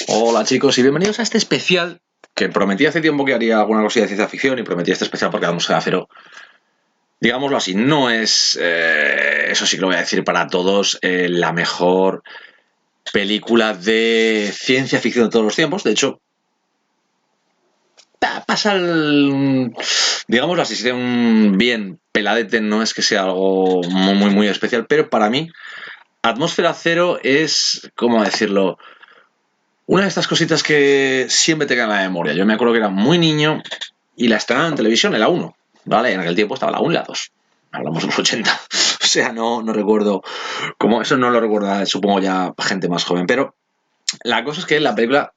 Hola chicos y bienvenidos a este especial que prometí hace tiempo que haría alguna cosilla de ciencia ficción y prometí este especial porque Atmósfera Cero, digámoslo así, no es, eso sí que lo voy a decir para todos, la mejor película de ciencia ficción de todos los tiempos. De hecho, pasa el, digámoslo así, sería un bien peladete, no es que sea algo muy especial, pero para mí Atmósfera Cero es, ¿cómo decirlo? Una de estas cositas que siempre te queda en la memoria. Yo me acuerdo que era muy niño y la estrenaron en televisión, en la 1, ¿vale? En aquel tiempo estaba la 1 y la 2. Hablamos de los 80. O sea, no recuerdo cómo. Eso no lo recuerda, supongo, ya gente más joven. Pero la cosa es que la película,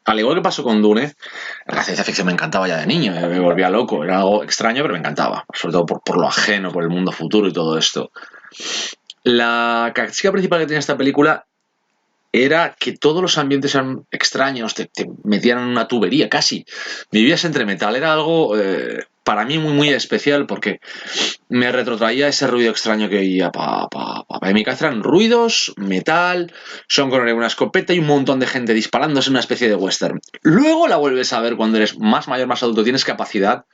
al igual que pasó con Dune, la ciencia ficción me encantaba ya de niño. Me volvía loco. Era algo extraño, pero me encantaba. Sobre todo por lo ajeno, por el mundo futuro y todo esto. La característica principal que tenía esta película era que todos los ambientes eran extraños, te metían en una tubería casi, vivías entre metal, era algo para mí muy especial porque me retrotraía ese ruido extraño que oía. En mi casa eran ruidos, metal, son con una escopeta y un montón de gente disparándose en una especie de western. Luego la vuelves a ver cuando eres más mayor, más adulto, tienes capacidad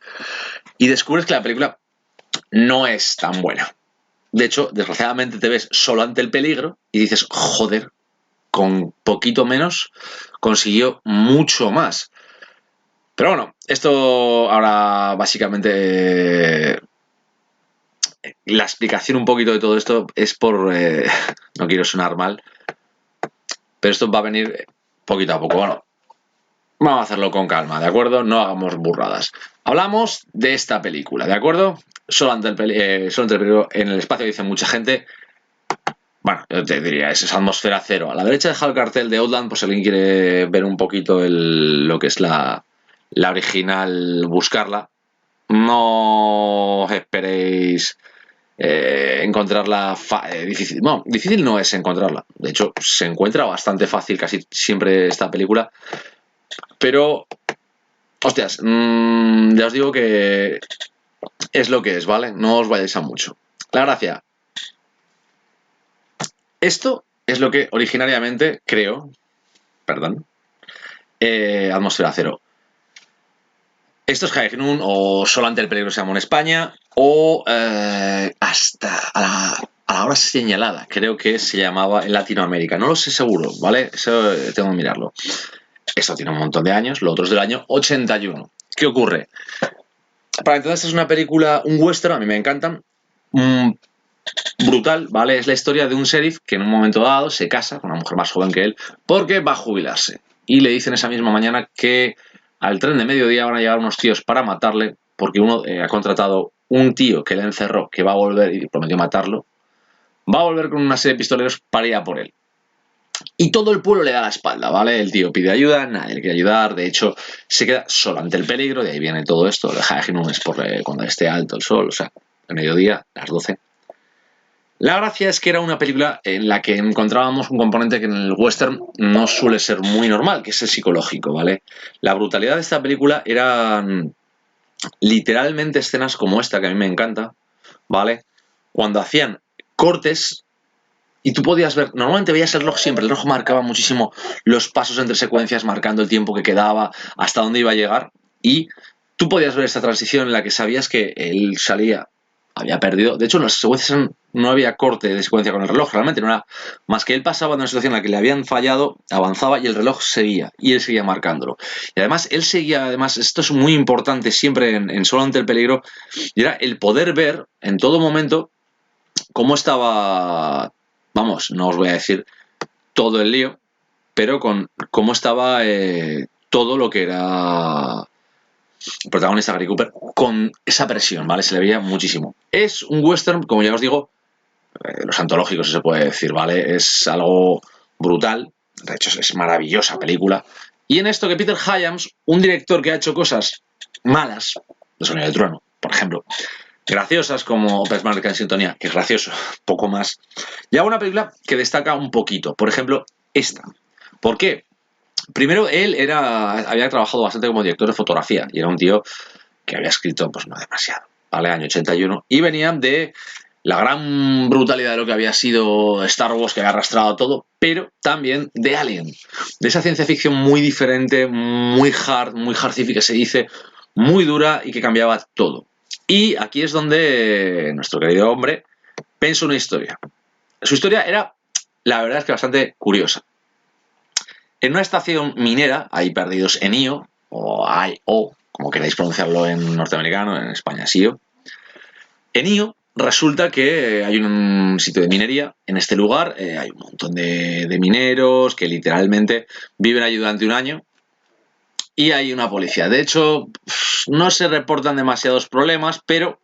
y descubres que la película no es tan buena. De hecho, desgraciadamente te ves solo ante el peligro y dices, joder, con poquito menos consiguió mucho más. Pero bueno, esto ahora básicamente la explicación un poquito de todo esto es por... no quiero sonar mal, pero esto va a venir poquito a poco. Bueno, vamos a hacerlo con calma, ¿de acuerdo? No hagamos burradas. Hablamos de esta película, ¿de acuerdo? Solo ante el peligro en el espacio, dice mucha gente. Bueno, yo te diría, es Atmósfera Cero. A la derecha deja el cartel de Outland, por si alguien quiere ver un poquito lo que es la original, buscarla. No esperéis encontrarla difícil. No, difícil no es encontrarla. De hecho, se encuentra bastante fácil casi siempre esta película. Pero, hostias, ya os digo que es lo que es, ¿vale? No os vayáis a mucho. La gracia. Esto es lo que originariamente creo, perdón, Atmósfera Cero. Esto es High Noon o Solo ante el peligro se llamó en España o hasta a la hora señalada, creo que se llamaba en Latinoamérica. No lo sé seguro, ¿vale? Eso tengo que mirarlo. Esto tiene un montón de años, lo otro es del año 81. ¿Qué ocurre? Para entender, esta es una película, un western, a mí me encantan. Brutal, ¿vale? Es la historia de un sheriff que en un momento dado se casa con una mujer más joven que él porque va a jubilarse. Y le dicen esa misma mañana que al tren de mediodía van a llegar unos tíos para matarle porque uno ha contratado un tío que le encerró, que va a volver y prometió matarlo. Va a volver con una serie de pistoleros para ir a por él. Y todo el pueblo le da la espalda, ¿vale? El tío pide ayuda, nadie le quiere ayudar, de hecho se queda solo ante el peligro, de ahí viene todo esto. El Hagin es por cuando esté alto el sol, o sea, el mediodía, las 12. La gracia es que era una película en la que encontrábamos un componente que en el western no suele ser muy normal, que es el psicológico, ¿vale? La brutalidad de esta película eran literalmente escenas como esta, que a mí me encanta, ¿vale? Cuando hacían cortes y tú podías ver, normalmente veías el reloj siempre, el reloj marcaba muchísimo los pasos entre secuencias, marcando el tiempo que quedaba, hasta dónde iba a llegar, y tú podías ver esta transición en la que sabías que él salía, había perdido. De hecho, en las secuencias no había corte de secuencia con el reloj, realmente no era más que él pasaba de una situación en la que le habían fallado, avanzaba y el reloj seguía, y él seguía marcándolo. Y además, él seguía, además, esto es muy importante siempre en Solo ante el peligro, y era el poder ver en todo momento cómo estaba, vamos, no os voy a decir todo el lío, pero con cómo estaba todo lo que era el protagonista Gary Cooper con esa presión, ¿vale? Se le veía muchísimo. Es un western, como ya os digo, los antológicos se puede decir, ¿vale? Es algo brutal, de hecho es maravillosa película. Y en esto que Peter Hyams, un director que ha hecho cosas malas, de Sonido del Trueno, por ejemplo, graciosas como Opus Marca en Sintonía, que es gracioso, poco más, y hago una película que destaca un poquito, por ejemplo, esta. ¿Por qué? Primero, él había trabajado bastante como director de fotografía y era un tío que había escrito, pues no demasiado, ¿vale? Año 81, y venían de la gran brutalidad de lo que había sido Star Wars, que había arrastrado todo, pero también de Alien, de esa ciencia ficción muy diferente, muy hardcific que se dice, muy dura y que cambiaba todo. Y aquí es donde nuestro querido hombre pensó una historia. Su historia era, la verdad es que bastante curiosa. En una estación minera, ahí perdidos en Io, o I.O., como queráis pronunciarlo en norteamericano, en España SIO, en Io resulta que hay un sitio de minería. En este lugar hay un montón de mineros que literalmente viven allí durante un año y hay una policía. De hecho, no se reportan demasiados problemas, pero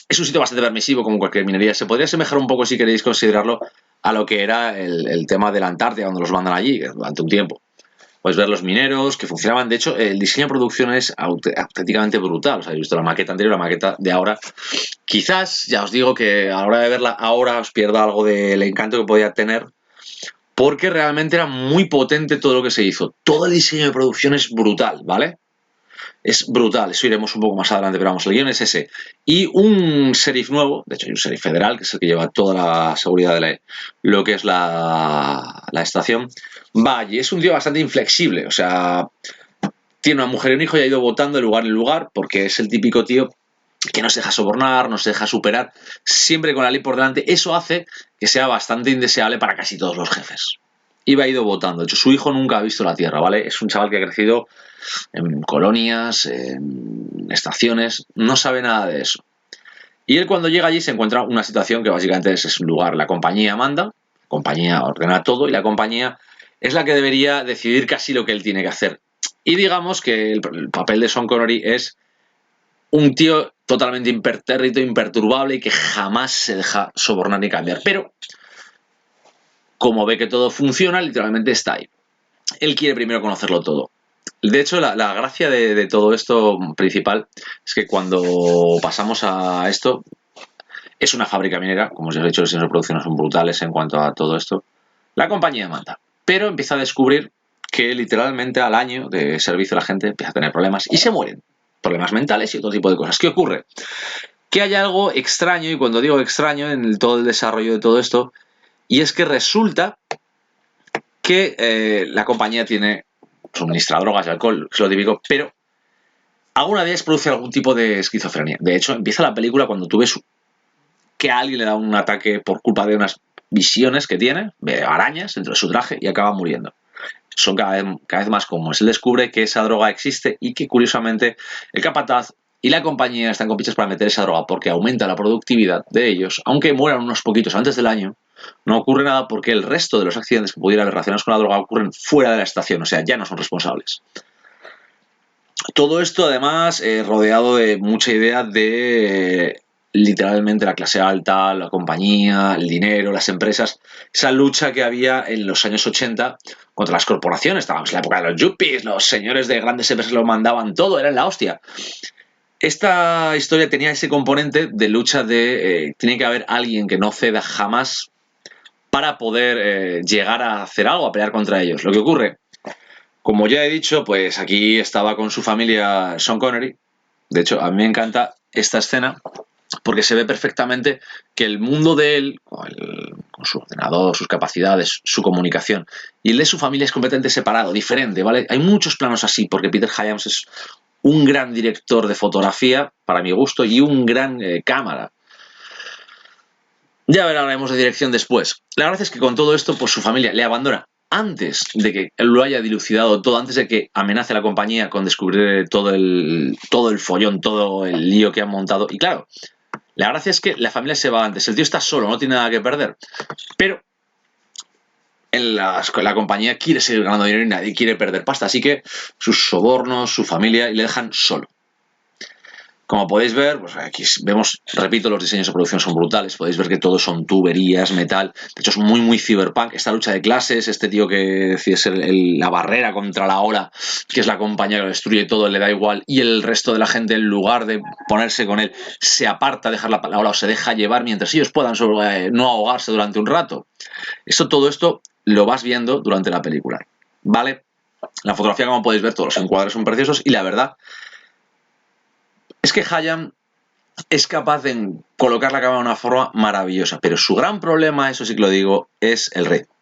es un sitio bastante permisivo como cualquier minería. Se podría asemejar un poco, si queréis considerarlo, a lo que era el tema de la Antártida, cuando los mandan allí durante un tiempo. Puedes ver los mineros que funcionaban. De hecho, el diseño de producción es auténticamente brutal. O sea, he visto la maqueta anterior, la maqueta de ahora. Quizás, ya os digo que a la hora de verla ahora os pierda algo del encanto que podía tener, porque realmente era muy potente todo lo que se hizo. Todo el diseño de producción es brutal, ¿vale? Es brutal, eso iremos un poco más adelante, pero vamos, el guión es ese. Y un sheriff nuevo, de hecho hay un sheriff federal, que es el que lleva toda la seguridad de lo que es la estación, va allí. Es un tío bastante inflexible, o sea, tiene una mujer y un hijo y ha ido votando de lugar en lugar, porque es el típico tío que no se deja sobornar, no se deja superar, siempre con la ley por delante. Eso hace que sea bastante indeseable para casi todos los jefes. Y va ido votando. De hecho, su hijo nunca ha visto la Tierra, ¿vale? Es un chaval que ha crecido en colonias, en estaciones, no sabe nada de eso. Y él cuando llega allí se encuentra una situación que básicamente es un lugar, la compañía manda, la compañía ordena todo y la compañía es la que debería decidir casi lo que él tiene que hacer. Y digamos que el papel de Sean Connery es un tío totalmente impertérrito, imperturbable y que jamás se deja sobornar ni cambiar. Pero, como ve que todo funciona, literalmente está ahí. Él quiere primero conocerlo todo. De hecho, la gracia de todo esto principal es que cuando pasamos a esto, es una fábrica minera, como os he dicho, los diseños de producción son brutales en cuanto a todo esto. La compañía manda, pero empieza a descubrir que literalmente al año de servicio la gente empieza a tener problemas y se mueren. Problemas mentales y otro tipo de cosas. ¿Qué ocurre? Que hay algo extraño, y cuando digo extraño en todo el desarrollo de todo esto, y es que resulta que la compañía suministra drogas y alcohol, es lo típico, pero alguna vez produce algún tipo de esquizofrenia. De hecho, empieza la película cuando tú ves que a alguien le da un ataque por culpa de unas visiones que tiene, de arañas dentro de su traje, y acaba muriendo. Son cada vez más comunes. Él descubre que esa droga existe y que, curiosamente, el capataz y la compañía están con pichas para meter esa droga porque aumenta la productividad de ellos. Aunque mueran unos poquitos antes del año, no ocurre nada porque el resto de los accidentes que pudiera haber relacionados con la droga ocurren fuera de la estación, o sea, ya no son responsables. Todo esto, además, rodeado de mucha idea de literalmente la clase alta, la compañía, el dinero, las empresas, esa lucha que había en los años 80 contra las corporaciones. Estábamos en la época de los yuppies, los señores de grandes empresas lo mandaban todo, eran la hostia. Esta historia tenía ese componente de lucha de tiene que haber alguien que no ceda jamás para poder llegar a hacer algo, a pelear contra ellos. Lo que ocurre, como ya he dicho, pues aquí estaba con su familia Sean Connery. De hecho, a mí me encanta esta escena porque se ve perfectamente que el mundo de él, con su ordenador, sus capacidades, su comunicación, y el de su familia es completamente separado, diferente, ¿vale? Hay muchos planos así, porque Peter Hyams es un gran director de fotografía, para mi gusto, y un gran cámara. Ya hablaremos de dirección después. La verdad es que con todo esto, pues su familia le abandona antes de que él lo haya dilucidado todo, antes de que amenace a la compañía con descubrir todo el follón, todo el lío que han montado. Y claro, la gracia es que la familia se va antes. El tío está solo, no tiene nada que perder. Pero la compañía quiere seguir ganando dinero y nadie quiere perder pasta. Así que sus sobornos, su familia, y le dejan solo. Como podéis ver, pues aquí vemos, repito, los diseños de producción son brutales. Podéis ver que todos son tuberías, metal. De hecho, es muy, muy cyberpunk. Esta lucha de clases, este tío que decide ser la barrera contra la ola, que es la compañía que lo destruye todo, le da igual. Y el resto de la gente, en lugar de ponerse con él, se aparta, dejar la ola o se deja llevar mientras ellos puedan no ahogarse durante un rato. Todo esto lo vas viendo durante la película, ¿vale? La fotografía, como podéis ver, todos los encuadres son preciosos y la verdad es que Hayam es capaz de colocar la cámara de una forma maravillosa, pero su gran problema, eso sí que lo digo, es el ritmo.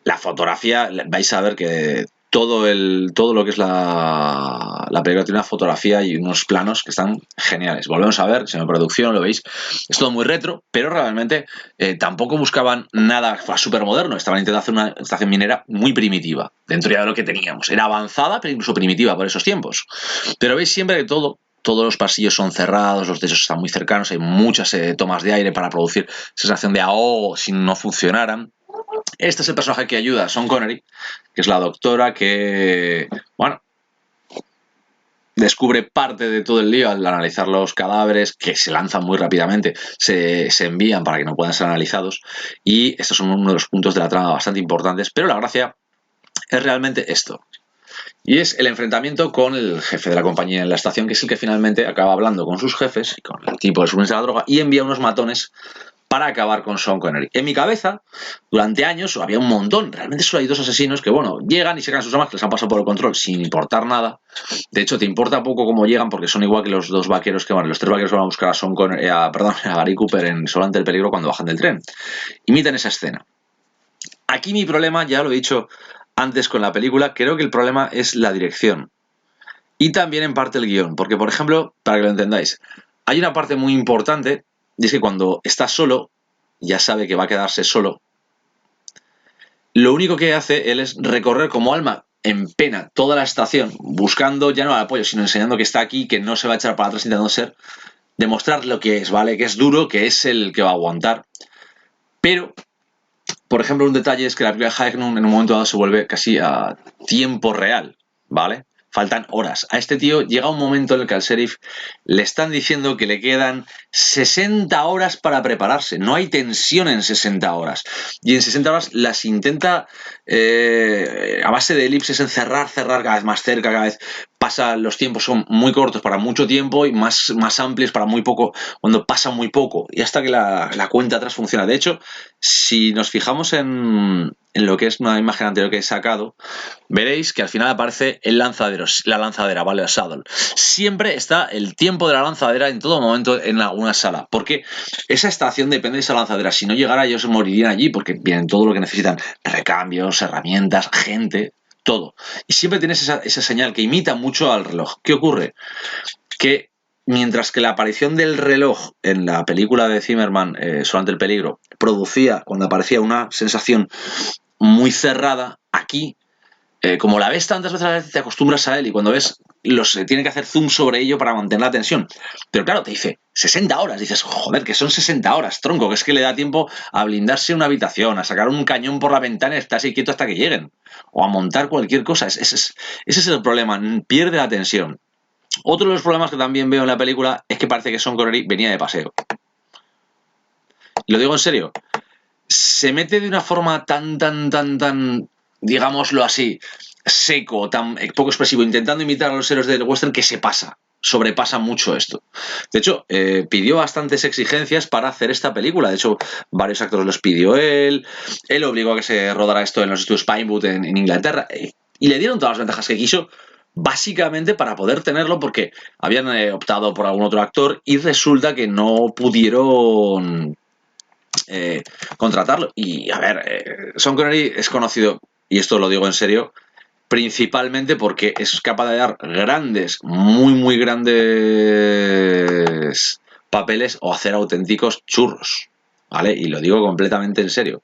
La fotografía, vais a ver que todo lo que es la película tiene una fotografía y unos planos que están geniales. Volvemos a ver, señor producción, lo veis, es todo muy retro, pero realmente tampoco buscaban nada súper moderno, estaban intentando hacer una estación minera muy primitiva, dentro ya de lo que teníamos. Era avanzada, pero incluso primitiva por esos tiempos. Pero veis siempre que todos los pasillos son cerrados, los techos están muy cercanos, hay muchas tomas de aire para producir sensación de ahogo si no funcionaran. Este es el personaje que ayuda a Sean Connery, que es la doctora que, bueno, descubre parte de todo el lío al analizar los cadáveres, que se lanzan muy rápidamente, se envían para que no puedan ser analizados, y estos son uno de los puntos de la trama bastante importantes, pero la gracia es realmente esto. Y es el enfrentamiento con el jefe de la compañía en la estación, que es el que finalmente acaba hablando con sus jefes y con el tipo de suministro de la droga y envía unos matones para acabar con Sean Connery. En mi cabeza, durante años, había un montón. Realmente solo hay 2 asesinos que, bueno, llegan y sacan sus armas, que les han pasado por el control sin importar nada. De hecho, te importa poco cómo llegan, porque son igual que los 2 vaqueros que van, los 3 vaqueros que van a buscar a Sean Connery, a Gary Cooper en Solo ante el peligro cuando bajan del tren. Imitan esa escena. Aquí mi problema, ya lo he dicho antes con la película, creo que el problema es la dirección. Y también en parte el guión, porque por ejemplo, para que lo entendáis, hay una parte muy importante, y es que cuando está solo, ya sabe que va a quedarse solo, lo único que hace él es recorrer como alma en pena toda la estación, buscando ya no al apoyo, sino enseñando que está aquí, que no se va a echar para atrás intentando ser, demostrar lo que es, ¿vale? Que es duro, que es el que va a aguantar. Pero, por ejemplo, un detalle es que la película de Hacknum en un momento dado se vuelve casi a tiempo real, ¿vale? Faltan horas. A este tío llega un momento en el que al sheriff le están diciendo que le quedan 60 horas para prepararse. No hay tensión en 60 horas. Y en 60 horas las intenta a base de elipses en cerrar cada vez más cerca, cada vez pasa, los tiempos son muy cortos para mucho tiempo y más amplios para muy poco, cuando pasa muy poco. Y hasta que la cuenta atrás funciona. De hecho, si nos fijamos en lo que es una imagen anterior que he sacado, veréis que al final aparece el lanzadero, la lanzadera, ¿vale? El saddle. Siempre está el tiempo de la lanzadera en todo momento en alguna sala, porque esa estación depende de esa lanzadera. Si no llegara, ellos morirían allí, porque vienen todo lo que necesitan: recambios, herramientas, gente, todo. Y siempre tienes esa señal que imita mucho al reloj. ¿Qué ocurre? Que mientras que la aparición del reloj en la película de Zimmerman, Solo ante el peligro, producía, cuando aparecía, una sensación muy cerrada, aquí, como la ves tantas veces, te acostumbras a él, y cuando ves, tiene que hacer zoom sobre ello para mantener la tensión. Pero claro, te dice 60 horas, dices, joder, que son 60 horas, tronco, que es que le da tiempo a blindarse una habitación, a sacar un cañón por la ventana y estarse quieto hasta que lleguen, o a montar cualquier cosa. Ese es el problema, pierde la tensión. Otro de los problemas que también veo en la película es que parece que Sean Connery venía de paseo. Y lo digo en serio, se mete de una forma tan, digámoslo así, seco, tan poco expresivo, intentando imitar a los héroes del western, que sobrepasa mucho esto. De hecho, pidió bastantes exigencias para hacer esta película. De hecho, varios actores los pidió él obligó a que se rodara esto en los estudios Pinewood en Inglaterra, y le dieron todas las ventajas que quiso, básicamente para poder tenerlo, porque habían optado por algún otro actor y resulta que no pudieron contratarlo. Y a ver, Sean Connery es conocido, y esto lo digo en serio, principalmente porque es capaz de dar muy grandes papeles o hacer auténticos churros, ¿vale? Y lo digo completamente en serio.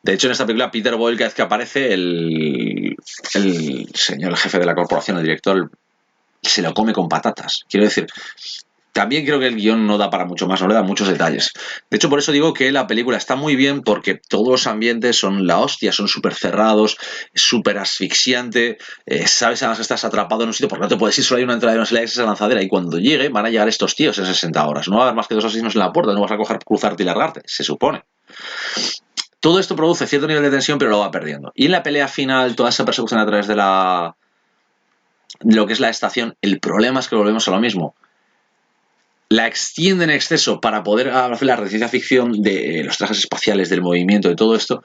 De hecho, en esta película, Peter Boyle, cada vez que aparece, el señor, el jefe de la corporación, el director, se lo come con patatas. Quiero decir, también creo que el guión no da para mucho más, no le da muchos detalles. De hecho, por eso digo que la película está muy bien, porque todos los ambientes son la hostia, son súper cerrados, súper asfixiante, sabes además que estás atrapado en un sitio porque no te puedes ir, solo hay una entrada y una salida, esa lanzadera, y cuando llegue van a llegar estos tíos en 60 horas. No va a haber más que 2 asesinos en la puerta, no vas a cruzarte y largarte, se supone. Todo esto produce cierto nivel de tensión, pero lo va perdiendo. Y en la pelea final, toda esa persecución a través de lo que es la estación, el problema es que volvemos a lo mismo. La extiende en exceso para poder hacer la ciencia ficción de los trajes espaciales, del movimiento, de todo esto,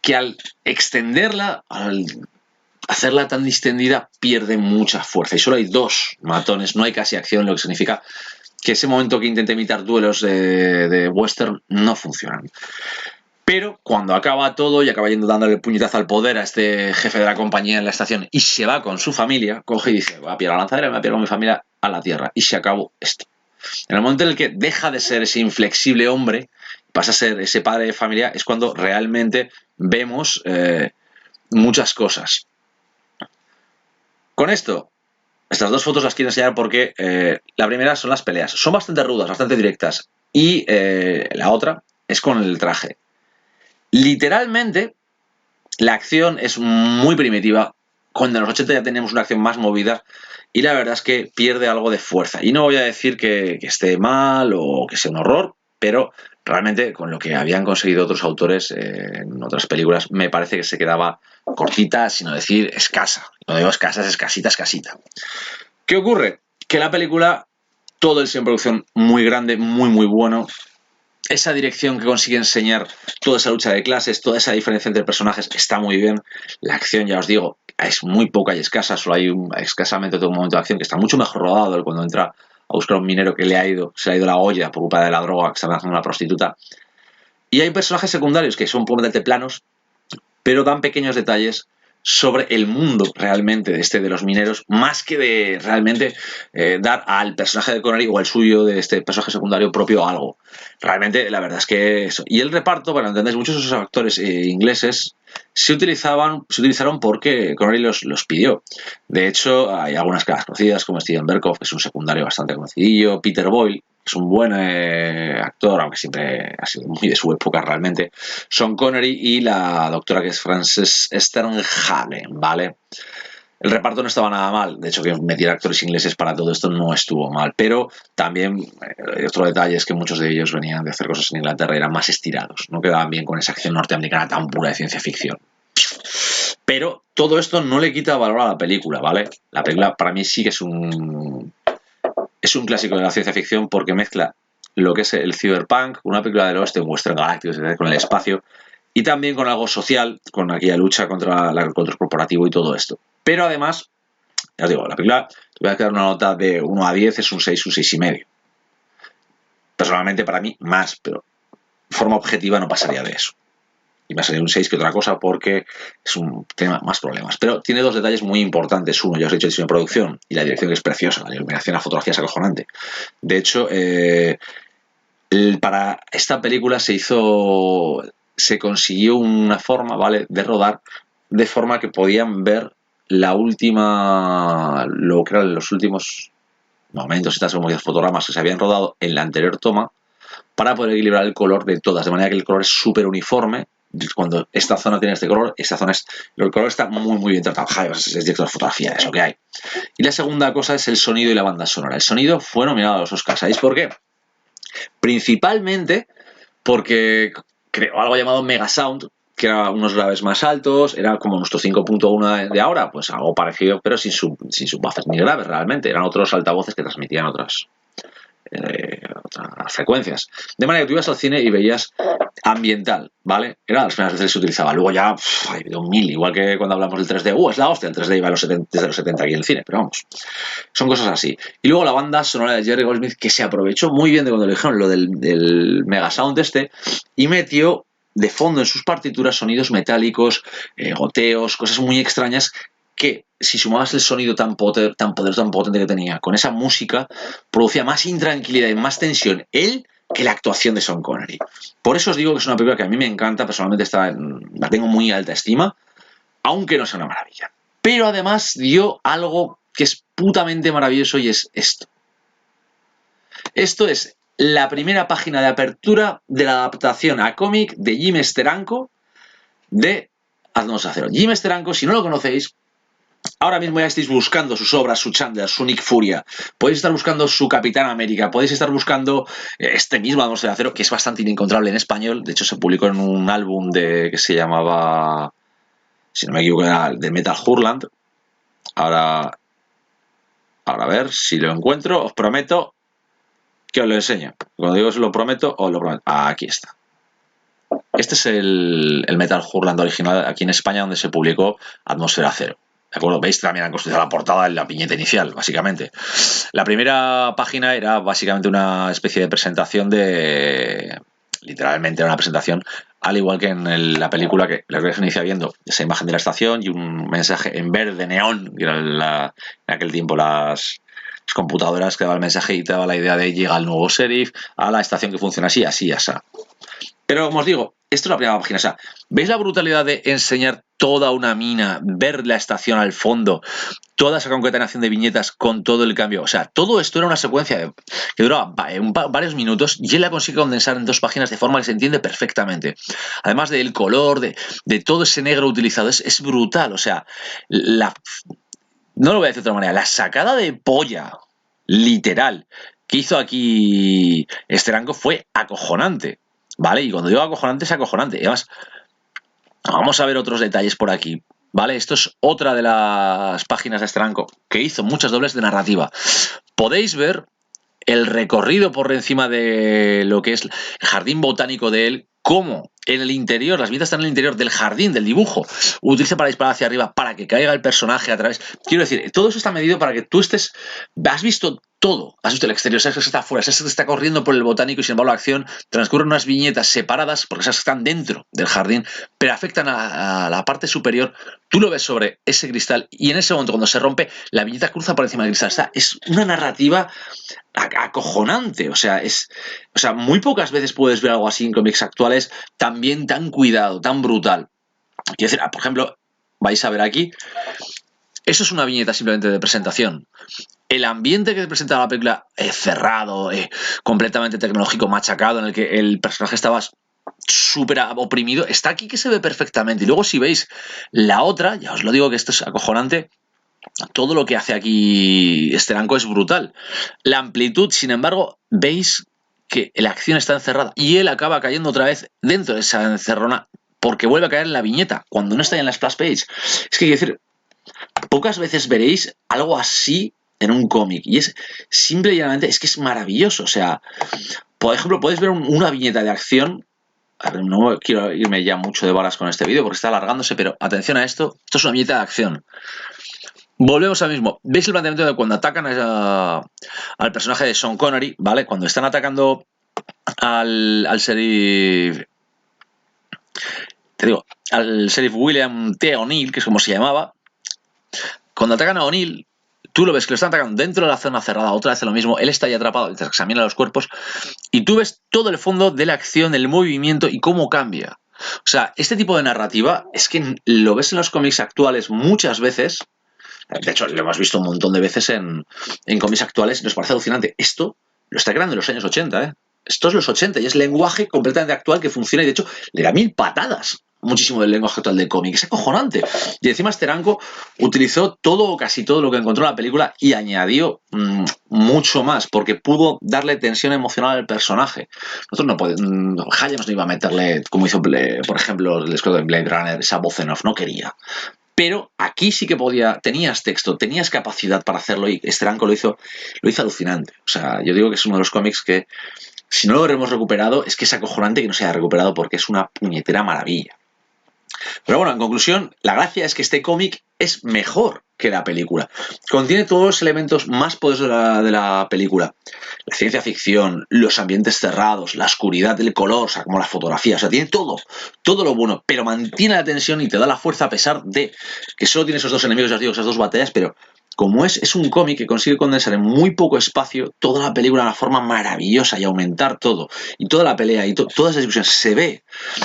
que al extenderla, al hacerla tan distendida pierde mucha fuerza. Y solo hay 2 matones, no hay casi acción, lo que significa que ese momento que intenta imitar duelos de western no funcionan. Pero cuando acaba todo y acaba yendo dándole el puñetazo al poder a este jefe de la compañía en la estación y se va con su familia, coge y dice, voy a pillar la lanzadera, me voy a pillar con mi familia a la tierra. Y se acabó esto. En el momento en el que deja de ser ese inflexible hombre, pasa a ser ese padre de familia, es cuando realmente vemos muchas cosas. Con esto, estas 2 fotos las quiero enseñar porque la primera son las peleas. Son bastante rudas, bastante directas. Y la otra es con el traje. Literalmente, la acción es muy primitiva. Cuando en los 80 ya teníamos una acción más movida y la verdad es que pierde algo de fuerza. Y no voy a decir que esté mal o que sea un horror, pero realmente con lo que habían conseguido otros autores en otras películas me parece que se quedaba cortita, sino decir escasa. No digo escasa, es escasita, escasita. ¿Qué ocurre? Que la película, todo el diseño de producción muy grande, muy muy bueno. Esa dirección que consigue enseñar toda esa lucha de clases, toda esa diferencia entre personajes está muy bien. La acción, ya os digo, es muy poca y escasa, solo hay escasamente todo un momento de acción que está mucho mejor rodado de cuando entra a buscar a un minero que se le ha ido la olla por culpa de la droga que está haciendo una prostituta. Y hay personajes secundarios que son puramente planos, pero dan pequeños detalles sobre el mundo realmente de los mineros, más que de realmente dar al personaje de Connery o al suyo de este personaje secundario propio algo. Realmente, la verdad es que eso. Y el reparto, bueno, entendéis, muchos de esos actores ingleses se utilizaron porque Connery los pidió. De hecho, hay algunas caras conocidas como Steven Berkoff, que es un secundario bastante conocidillo, Peter Boyle, es un buen actor, aunque siempre ha sido muy de su época realmente, Sean Connery y la doctora que es Frances Sternhagen, ¿vale? El reparto no estaba nada mal, de hecho que metiera actores ingleses para todo esto no estuvo mal, pero también otro detalle es que muchos de ellos venían de hacer cosas en Inglaterra y eran más estirados, no quedaban bien con esa acción norteamericana tan pura de ciencia ficción. Pero todo esto no le quita valor a la película, ¿vale? La película para mí sí que es un clásico de la ciencia ficción porque mezcla lo que es el cyberpunk, una película del oeste, un western galáctico, con el espacio, y también con algo social, con aquella lucha contra el control corporativo y todo esto. Pero además, ya os digo, la película, te voy a dar una nota de 1 a 10, es un 6, un 6,5. Personalmente para mí, más, pero de forma objetiva no pasaría de eso. Y me salido un 6 que otra cosa porque es un tema más problemas. Pero tiene 2 detalles muy importantes. Uno, ya os he dicho, el diseño de producción y la dirección que es preciosa. La iluminación, la fotografía es acojonante. De hecho, para esta película se consiguió una forma, ¿vale?, de rodar de forma que podían ver lo que eran los últimos momentos, estas fotogramas que se habían rodado en la anterior toma para poder equilibrar el color de todas, de manera que el color es súper uniforme. Cuando esta zona tiene este color, esta zona el color está muy muy bien tratado. Es director de fotografía, es lo que hay. Y la segunda cosa es el sonido y la banda sonora. El sonido fue nominado a los Oscars. ¿Sabéis por qué? Principalmente porque creó algo llamado Mega Sound, que era unos graves más altos, era como nuestro 5.1 de ahora, pues algo parecido, pero sin buffers ni graves realmente. Eran otros altavoces que transmitían otras frecuencias. De manera que tú ibas al cine y veías ambiental, ¿vale? Era las primeras veces que se utilizaba. Luego ya ha habido 1000, igual que cuando hablamos del 3D. Es la hostia, el 3D iba desde los 70 aquí en el cine, pero vamos. Son cosas así. Y luego la banda sonora de Jerry Goldsmith, que se aprovechó muy bien de cuando le dijeron lo del Mega Sound y metió de fondo en sus partituras sonidos metálicos, goteos, cosas muy extrañas que si sumabas el sonido tan potente que tenía con esa música, producía más intranquilidad y más tensión él que la actuación de Sean Connery. Por eso os digo que es una película que a mí me encanta, personalmente la tengo muy alta estima, aunque no sea una maravilla. Pero además dio algo que es putamente maravilloso y es esto. Esto es la primera página de apertura de la adaptación a cómic de Jim Steranko de Atmósfera Cero. Jim Steranko, si no lo conocéis, ahora mismo ya estáis buscando sus obras, su Chandler, su Nick Furia. Podéis estar buscando su Capitán América. Podéis estar buscando este mismo Atmósfera Cero, que es bastante inencontrable en español. De hecho, se publicó en un álbum que se llamaba, si no me equivoco, era de Metal Hurland. Ahora a ver si lo encuentro. Os prometo que os lo enseño. Cuando digo os lo prometo, os lo prometo. Aquí está. Este es el Metal Hurland original aquí en España, donde se publicó Atmósfera Cero. ¿De acuerdo? Veis, también han construido la portada en la viñeta inicial, básicamente. La primera página era básicamente una especie de presentación literalmente era una presentación, al igual que en la película, que la que se inicia viendo esa imagen de la estación y un mensaje en verde neón, que era en aquel tiempo las computadoras que daba el mensaje y te daba la idea de llega el nuevo sheriff a la estación que funciona así, así, así. Pero como os digo, esto es la primera página. O sea, ¿veis la brutalidad de enseñar toda una mina, ver la estación al fondo, toda esa concatenación de viñetas con todo el cambio? O sea, todo esto era una secuencia que duraba varios minutos y él la consigue condensar en 2 páginas de forma que se entiende perfectamente. Además del color, de todo ese negro utilizado, es brutal. O sea, no lo voy a decir de otra manera, la sacada de polla, literal, que hizo aquí Steranko fue acojonante. ¿Vale? Y cuando digo acojonante, es acojonante. Y además, vamos a ver otros detalles por aquí. ¿Vale? Esto es otra de las páginas de Steranko que hizo muchas dobles de narrativa. Podéis ver el recorrido por encima de lo que es el jardín botánico de él, cómo en el interior, las viñetas están en el interior del jardín, del dibujo, utiliza para disparar hacia arriba, para que caiga el personaje a través. Quiero decir, todo eso está medido para que tú has visto todo, has visto el exterior, sabes que está afuera, sabes que está corriendo por el botánico y sin embargo la acción transcurre en unas viñetas separadas porque sabes que están dentro del jardín, pero afectan a la parte superior. Tú lo ves sobre ese cristal y en ese momento cuando se rompe, la viñeta cruza por encima del cristal. O sea, es una narrativa acojonante. O sea, muy pocas veces puedes ver algo así en cómics actuales también tan cuidado, tan brutal. Quiero decir, por ejemplo, vais a ver aquí, eso es una viñeta simplemente de presentación. El ambiente que presenta la película cerrado, completamente tecnológico, machacado, en el que el personaje estaba súper oprimido, está aquí que se ve perfectamente. Y luego si veis la otra, ya os lo digo que esto es acojonante, todo lo que hace aquí Steranko es brutal. La amplitud, sin embargo, veis que la acción está encerrada y él acaba cayendo otra vez dentro de esa encerrona porque vuelve a caer en la viñeta cuando no está en la splash page. Es que quiero decir, pocas veces veréis algo así en un cómic y es simple y llanamente, es que es maravilloso. O sea, por ejemplo, podéis ver una viñeta de acción. A ver, no quiero irme ya mucho de balas con este vídeo porque está alargándose, pero atención a esto. Esto es una viñeta de acción. Volvemos al mismo. ¿Veis el planteamiento de cuando atacan al personaje de Sean Connery? ¿Vale? Cuando están atacando al sheriff. Te digo, al sheriff William T. O'Neill, que es como se llamaba. Cuando atacan a O'Neill, tú lo ves que lo están atacando dentro de la zona cerrada, otra vez lo mismo. Él está ahí atrapado, examina los cuerpos. Y tú ves todo el fondo de la acción, el movimiento y cómo cambia. O sea, este tipo de narrativa es que lo ves en los cómics actuales muchas veces. De hecho, lo hemos visto un montón de veces en cómics actuales y nos parece alucinante. Esto lo está creando en los años 80, ¿eh? Esto es los 80 y es lenguaje completamente actual que funciona y de hecho le da 1000 patadas muchísimo del lenguaje actual del cómic. Es acojonante. Y encima Steranko utilizó todo, casi todo lo que encontró en la película y añadió mucho más porque pudo darle tensión emocional al personaje. Nosotros no podemos... Hayams no iba a meterle, como hizo, por ejemplo, el escudo de Blade Runner, esa voz en off, no quería. Pero aquí sí que tenías texto, tenías capacidad para hacerlo y Steranko lo hizo alucinante. O sea, yo digo que es uno de los cómics que, si no lo hemos recuperado, es que es acojonante que no se haya recuperado porque es una puñetera maravilla. Pero bueno, en conclusión, la gracia es que este cómic es mejor que la película. Contiene todos los elementos más poderosos de la película. La ciencia ficción, los ambientes cerrados, la oscuridad, el color, o sea, como la fotografía, o sea, tiene todo lo bueno, pero mantiene la tensión y te da la fuerza a pesar de que solo tiene esos 2 enemigos, ya os digo, esas 2 batallas, pero como es un cómic que consigue condensar en muy poco espacio toda la película de una forma maravillosa y aumentar todo, y toda la pelea y todas las discusiones se ve.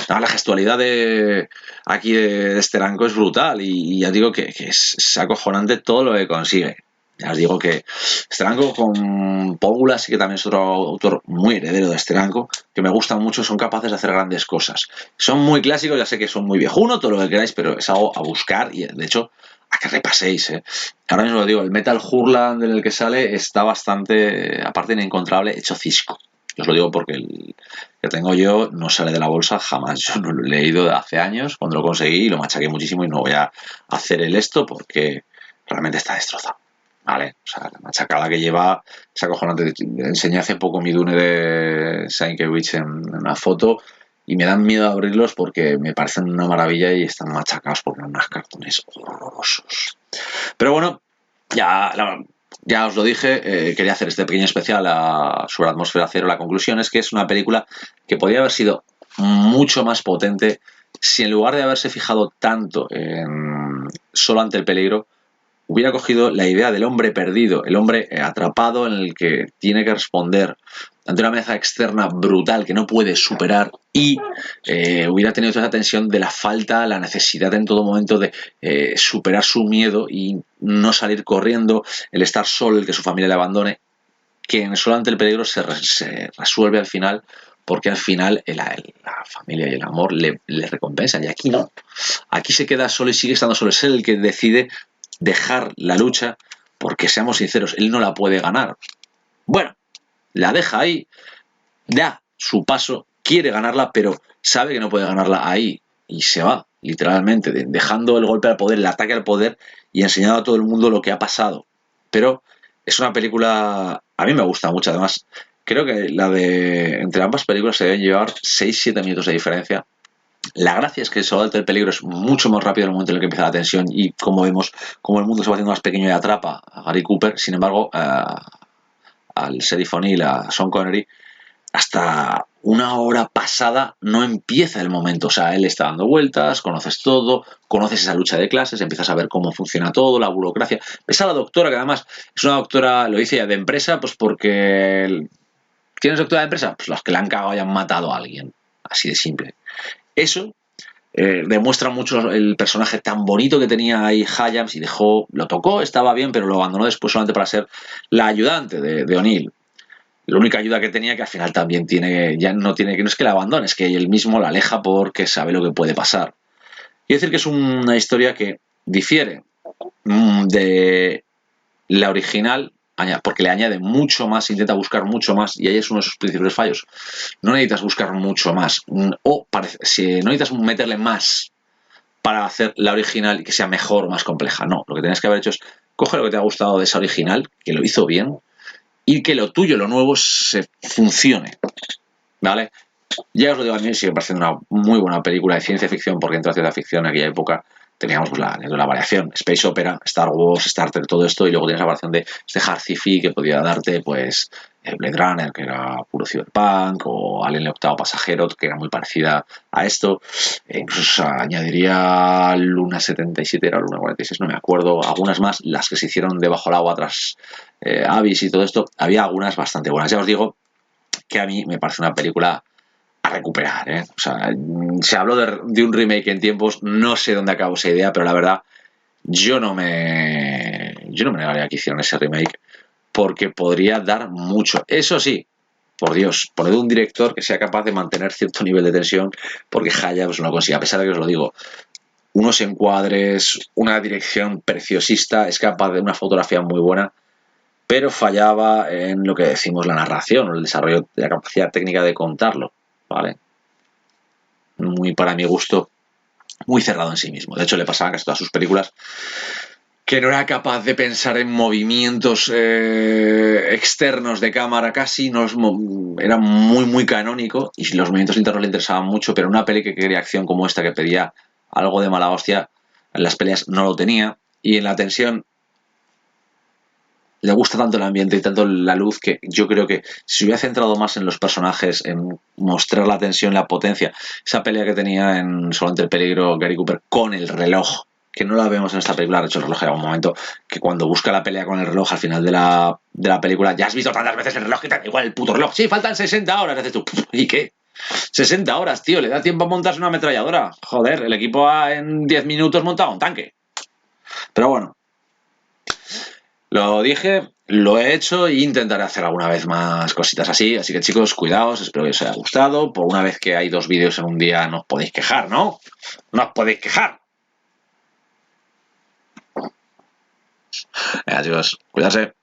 La gestualidad aquí de Steranko es brutal y ya digo que es acojonante todo lo que consigue. Ya os digo que Steranko con Pógula sí que también es otro autor muy heredero de Steranko, que me gusta mucho, son capaces de hacer grandes cosas. Son muy clásicos, ya sé que son muy viejuno, todo lo que queráis, pero es algo a buscar y de hecho a que repaséis. Ahora mismo lo digo, el Metal Hurland en el que sale está bastante, aparte de inencontrable, hecho cisco. Os lo digo porque el que tengo yo no sale de la bolsa jamás. Yo no lo he leído de hace años, cuando lo conseguí y lo machaqué muchísimo y no voy a hacer el esto porque realmente está destrozado. ¿Vale? O sea, la machacada que lleva es acojonante. Enseñé hace poco mi Dune de Sienkiewicz en una foto y me dan miedo abrirlos porque me parecen una maravilla y están machacados porque son unos cartones horrorosos. Pero bueno, ya os lo dije, quería hacer este pequeño especial sobre Atmósfera Cero. La conclusión es que es una película que podría haber sido mucho más potente si en lugar de haberse fijado tanto en Solo ante el peligro, hubiera cogido la idea del hombre perdido, el hombre atrapado en el que tiene que responder ante una amenaza externa brutal que no puede superar y hubiera tenido toda esa tensión de la falta, la necesidad en todo momento de superar su miedo y no salir corriendo, el estar solo, el que su familia le abandone, que en Solo ante el peligro se resuelve al final porque al final la familia y el amor le recompensan y aquí no. Aquí se queda solo y sigue estando solo. Es él el que decide dejar la lucha porque, seamos sinceros, él no la puede ganar. Bueno, la deja ahí, da su paso, quiere ganarla, pero sabe que no puede ganarla ahí y se va, literalmente, dejando el golpe al poder, el ataque al poder y enseñando a todo el mundo lo que ha pasado. Pero es una película, a mí me gusta mucho, además, creo que entre ambas películas se deben llevar 6-7 minutos de diferencia. La gracia es que Solo ante el peligro es mucho más rápido en el momento en el que empieza la tensión y como vemos, como el mundo se va haciendo más pequeño y atrapa a Gary Cooper. Sin embargo, al Sheriff O'Neill, a Sean Connery, hasta una hora pasada no empieza el momento. O sea, él está dando vueltas, conoces todo, conoces esa lucha de clases, empiezas a ver cómo funciona todo, la burocracia. Ves a la doctora, que además es una doctora, lo dice ya, de empresa, pues porque... ¿Tienes doctora de empresa? Pues los que le han cagado y han matado a alguien. Así de simple. Eso demuestra mucho el personaje tan bonito que tenía ahí Hyams y lo tocó, estaba bien, pero lo abandonó después solamente para ser la ayudante de O'Neill. La única ayuda que tenía, que al final también ya no tiene, que no es que la abandone, es que él mismo la aleja porque sabe lo que puede pasar. Quiero decir que es una historia que difiere de la original, porque le añade mucho más, intenta buscar mucho más, y ahí es uno de sus principales fallos. No necesitas buscar mucho más, si no necesitas meterle más para hacer la original y que sea mejor o más compleja. No, lo que tienes que haber hecho es coge lo que te ha gustado de esa original, que lo hizo bien, y que lo tuyo, lo nuevo, se funcione. ¿Vale? Ya os lo digo, a mí sigue pareciendo una muy buena película de ciencia ficción, porque dentro de la ciencia ficción en aquella época teníamos pues, la variación, Space Opera, Star Wars, Star Trek, todo esto, y luego tienes la variación de este hard sci-fi que podía darte, pues, Blade Runner, que era puro cyberpunk, o Alien el octavo pasajero, que era muy parecida a esto, incluso añadiría Luna 77, era Luna 46, no me acuerdo, algunas más, las que se hicieron debajo del agua tras Abyss y todo esto, había algunas bastante buenas. Ya os digo que a mí me parece una película a recuperar, ¿eh? O sea, se habló de un remake en tiempos, no sé dónde acabó esa idea, pero la verdad, yo no me negaría a que hicieran ese remake porque podría dar mucho. Eso sí, por Dios, poned un director que sea capaz de mantener cierto nivel de tensión, porque Hayams no lo consigue, a pesar de que os lo digo, unos encuadres, una dirección preciosista, es capaz de una fotografía muy buena, pero fallaba en lo que decimos la narración, o el desarrollo de la capacidad técnica de contarlo, ¿vale? Muy para mi gusto, muy cerrado en sí mismo. De hecho, le pasaba a casi todas sus películas que no era capaz de pensar en movimientos externos de cámara casi, no era muy canónico y los movimientos internos le interesaban mucho, pero una peli que quería acción como esta, que pedía algo de mala hostia, en las peleas no lo tenía, y en la tensión le gusta tanto el ambiente y tanto la luz que yo creo que si hubiera centrado más en los personajes, en mostrar la tensión, la potencia, esa pelea que tenía en Solamente el peligro Gary Cooper con el reloj, que no la vemos en esta película, de hecho el reloj era un momento que cuando busca la pelea con el reloj al final de la película, ya has visto tantas veces el reloj que te da igual el puto reloj, sí, faltan 60 horas, dices tú, ¿y qué? 60 horas, tío, le da tiempo a montarse una ametralladora, joder, el equipo ha en 10 minutos montado un tanque, pero bueno. Lo dije, lo he hecho e intentaré hacer alguna vez más cositas así. Así que chicos, cuidaos, espero que os haya gustado. Por una vez que hay 2 vídeos en un día no os podéis quejar, ¿no? No os podéis quejar. Venga chicos, cuidarse.